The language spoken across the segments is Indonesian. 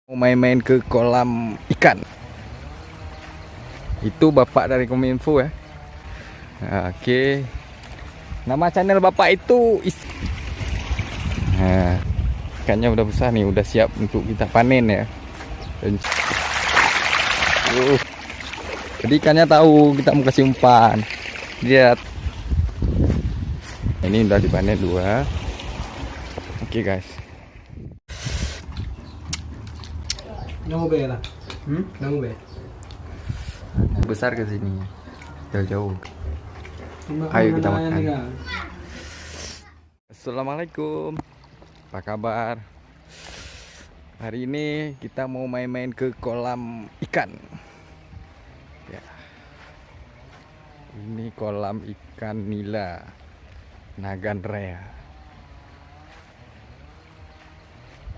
Main-main ke kolam ikan. Itu bapak dari Kominfo ya. Oke. Nama channel bapak itu ikannya udah besar nih, udah siap untuk kita panen ya. Jadi ikannya tahu kita mau kasih umpan. Lihat. Ini udah dipanen 2. Oke guys. Nggak be lah. Nggak be. Besar ke sini. Jauh-jauh. Ayo kita makan. Assalamualaikum. Apa kabar? Hari ini kita mau main-main ke kolam ikan. Ya. Ini kolam ikan nila Naganrea.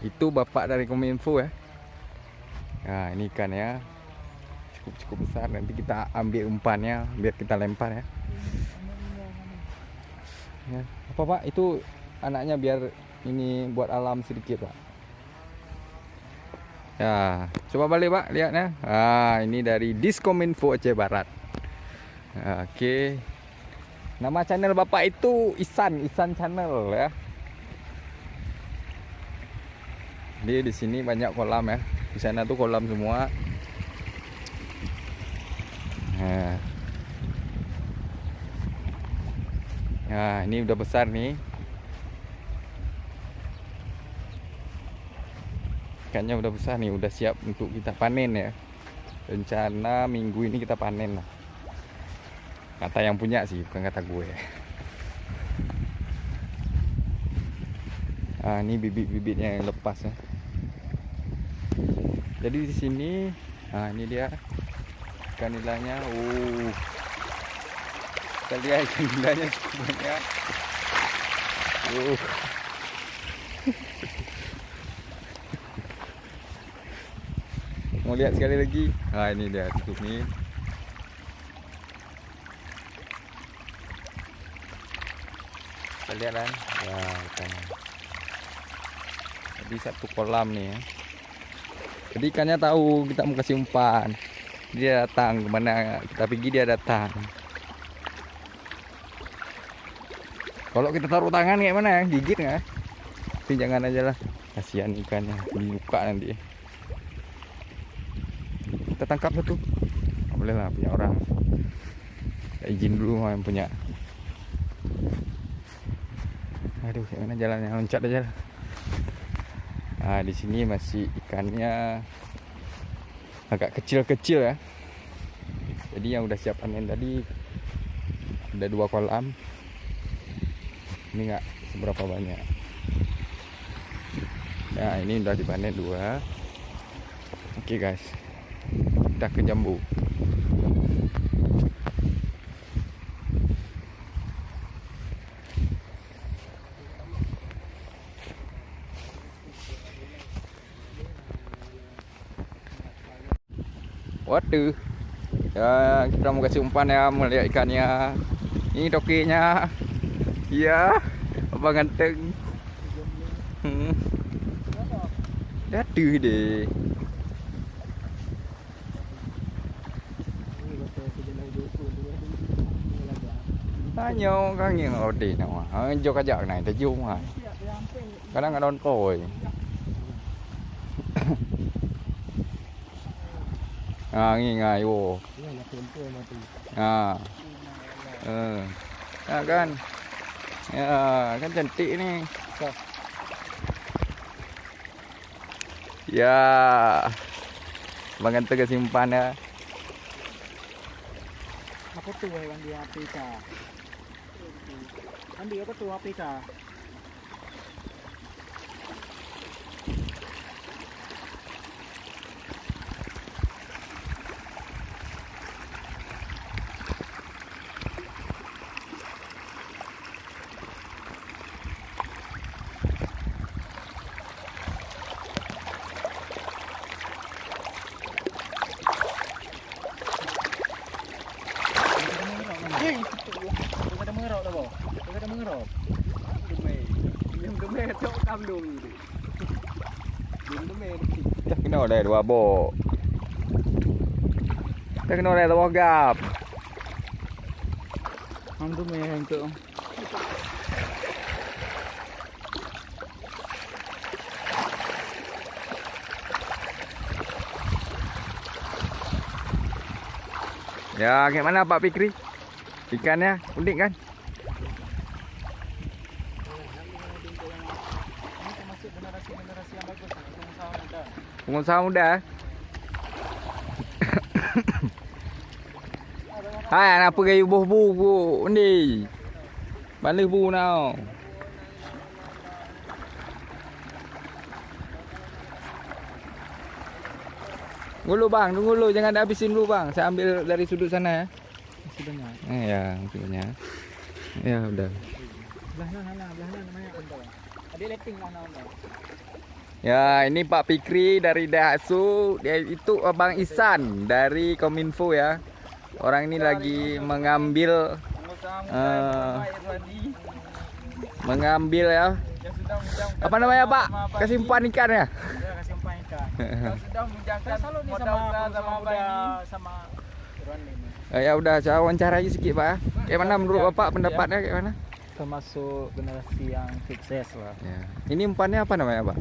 Itu bapak dari Kominfo ya. Nah, ini ikannya cukup besar. Nanti kita ambil umpannya biar kita lempar ya. Ya. Apa pak? Itu anaknya biar ini buat alam sedikit pak. Ya, coba balik pak, lihatnya. Ini dari Diskominfo Aceh Barat. Oke. Nama channel bapak itu Isan Channel ya. Di sini banyak kolam ya. Di sana tuh kolam semua. Nah, ini udah besar nih. Ikannya udah besar nih, udah siap untuk kita panen ya. Rencana minggu ini kita panen lah. Kata yang punya sih, bukan kata gue. Ini bibit-bibitnya yang lepas ya. Jadi di sini, ini dia ikan nilainya. Kita lihat ikan nilainya cukup banyak. Mau lihat sekali lagi? Ini dia tutup nih. Kita lihat kan? Ya, ikannya. Jadi satu kolam nih ya. Jadi ikannya tahu kita mau kasih umpan. Dia datang kemana kita pergi dia datang. Kalau kita taruh tangan kayak mana ya? Gigit nggak? Tapi jangan aja lah. Kasihan ikannya dibuka nanti. Kita tangkap satu. Nggak boleh lah punya orang. Kita izin dulu yang punya. Aduh, gimana jalannya? Loncat aja lah. Di sini masih ikannya agak kecil-kecil ya. Jadi yang udah siap panen tadi ada 2 kolam. Ini nggak seberapa banyak. Ya, ini udah dipanen 2. Oke guys, kita ke jambu. Waduh, ya kita mau kasih umpan ya, melihat ikannya. Ini tokinya, iya, abang ganteng. Aduh deh. Nyo có nhiều ngồi đi nào vô cái chợ này ta vuông rồi. Cái đó đón cồi. Nghi vô. Kan. Kan cantik nih. Ya. Bang Ganteng kasih umpan ya. Apa tuh hewan di Afrika? Andi apa tuh Afrika? Ada mengerok dah, boh. Ada mengerok. Demi. Yang demi cok kam dong. Yang demi. Dah kena kena dah dua bok. Tak kena dah tawah gap. Ham tu meh untuk. Ya, kayak mana Pak Fikri? Ikannya unik kan? Ini termasuk generasi yang bagus. Pengusaha muda. Pengusaha muda. Hai, apa kayu buh ni? Balik bu now. Tunggu dulu bang, tunggu dulu, jangan habisin dulu bang. Saya ambil dari sudut sana ya. Masih banyak. Ya, masih banyak. Ya udah. Belah namanya apa? Ada letting mana apa? Ya, ini Pak Fikri dari Daihatsu. Dia itu Bang Isan dari Kominfo ya. Orang ini lagi mengambil mengambil ya. Apa namanya Pak? Kesimpuan ikan ya? Ya, kasih umpan ikan. Kalau sudah menjaga modal usaha sama apa ini? Sama Irwan ini. Ya udah, saya wawancara aja sedikit Pak ya. Kayak mana menurut Bapak pendapatnya kayak mana? Termasuk generasi yang sukses lah. Ya. Ini umpannya apa namanya Pak?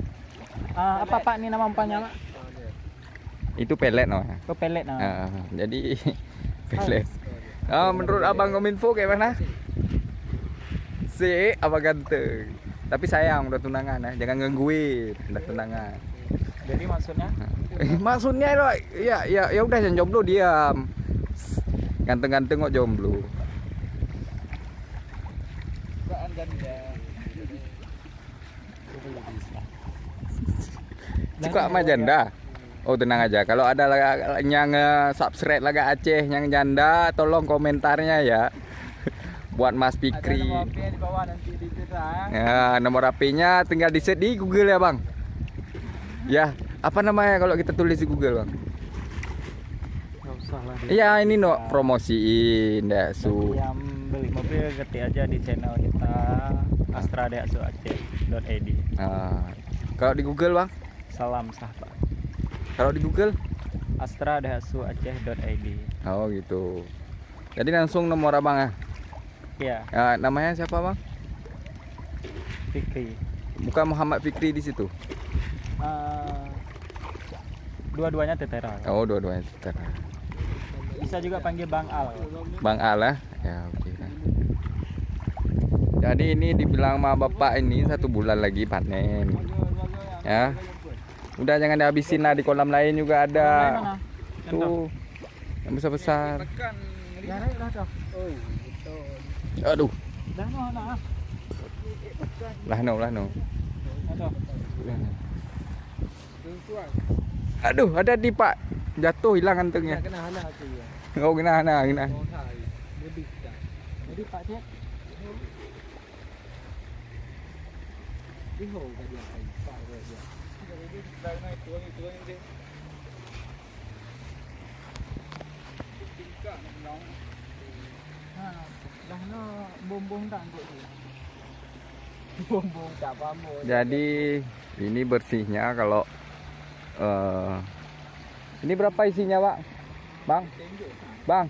Apa Pak ini nama umpannya Pak? Itu pelet namanya. Ke pelet nah. Jadi pelet. Menurut Abang Kominfo kayak mana? Apa ganteng. Tapi sayang udah tunangan ya, jangan gangguin, udah tunangan. Jadi maksudnya? Maksudnya loh, ya udah jangan jomblo diam. Ganteng-ganteng kok jomblo. Bukan ganda. Cika sama janda. Oh tenang aja, kalau ada yang subscribe lagi Aceh yang janda, tolong komentarnya ya. Buat Mas Fikri. Ada nomor HP di bawah nanti diterang. Ya, nomor HP-nya tinggal di search di Google ya, Bang. Ya, apa namanya kalau kita tulis di Google, Bang? Enggak usah lah. Iya, ini no promosiin Daihatsu. Yang beli mobil ketik aja di channel kita Astra Daihatsu Aceh.id. Kalau di Google, Bang? Salam sahabat. Kalau di Google? Astra Daihatsu Aceh.id. Oh, gitu. Jadi langsung nomor Abang ya? Iya, Namanya siapa, Bang? Fikri. Bukan Muhammad Fikri di situ. Dua-duanya Tetera. Oh, dua-duanya Tetera. Bisa juga panggil Bang Al. Bang Al ya? Ya, oke. Jadi ini dibilang sama Bapak ini 1 bulan lagi panen. Ya. Udah jangan dihabisin lah, di kolam lain juga ada. Tuh. Yang besar-besar. Aduh. Lah no. Aduh, ada di Pak. Jatuh hilang antengnya. Oh, kena. Jadi Pak Cek. Jadi ini bersihnya kalau ini berapa isinya, Pak? Bang.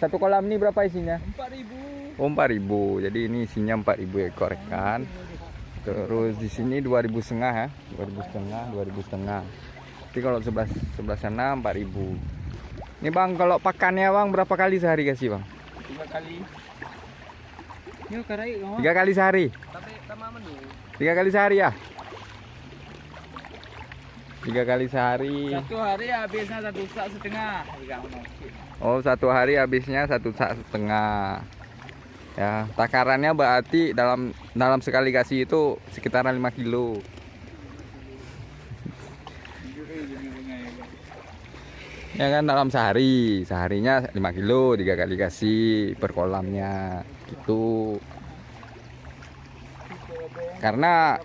Satu kolam ini berapa isinya? 4.000. Oh, 4.000. Jadi ini isinya 4.000 ekor ikan. Terus di sini 2.500 ya. 2.500. Tapi kalau sebelah sana 4.000. Ini Bang, kalau pakannya Bang berapa kali sehari kasih, Bang? 3 kali. Yo karai kamu. 3 kali sehari. Tapi sama menu. 3 kali sehari ya? 3 kali sehari. Satu hari habisnya 1,5 sak. Oh, 1 hari habisnya 1,5 sak. Ya, takarannya berarti dalam sekali kasih itu sekitaran 5 kilo. Ya kan dalam seharinya 5 kilo 3 kali kasih per kolamnya gitu. Karena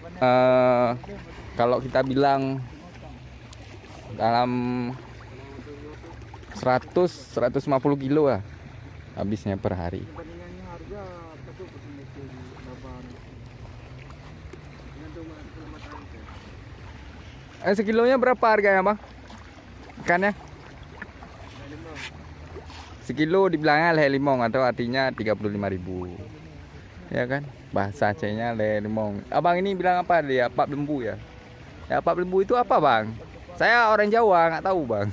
kalau kita bilang dalam 100-150 kilo lah habisnya per hari. Sekilonya berapa harganya, Bang? ikannya? Sekilo dibilangnya leher limong atau artinya 35.000. Ya kan? Bahasa Acehnya leher limong. Abang ini bilang apa dia? Pak lembu ya? Ya Pak lembu itu apa bang? Saya orang Jawa nggak tahu bang.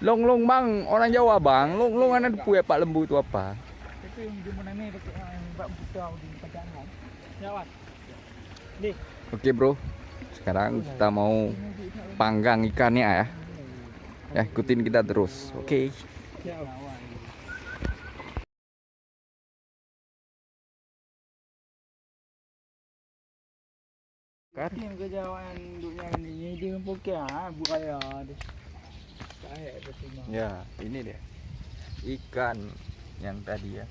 Long bang, orang Jawa bang. Long ada ya Pak lembu itu apa? Itu yang di mana ni pakai yang bak putau di pajangan. Jawab. Di. Oke bro, sekarang kita mau panggang ikannya ya. Ya ikutin kita terus. Oke. Tim kejauhan duknya ni dia pokok buaya deh. Ya ini deh ikan yang tadi ya.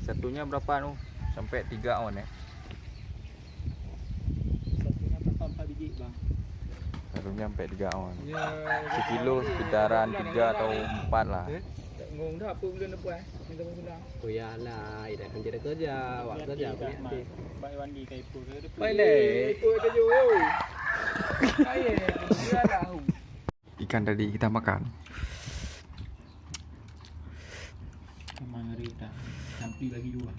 Satunya berapa nu? Sampai 3 on ya. Satunya berapa 4 biji bang? Satunya sampai 3 on. Ya. Sekilo sekitaran 3 atau 4 lah. Ngong dah apa bulan apa minta pulang. Oh ya lah, ida kan jadi kerja, waktu kerja aku nanti. Baik wandi kai pur. Baik deh. Itu aja jo. Kai dia lah. Ikan tadi kita makan. Memang rita. Sampai lagi dua.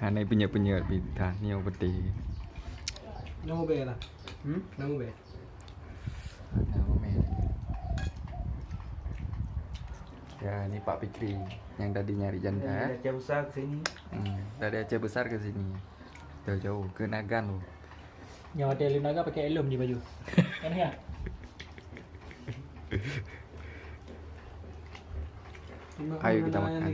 Aneh punya kita ni yang penting. Nama be lah. Nama be. Ya ini Pak Fikri yang tadi nyari janda. Aceh besar ke sini. Dari Aceh besar ke sini. Jauh-jauh ke Nagan loh. Yang hotel Lunaga pakai elom di baju. Kan ya? Ayo kita makan.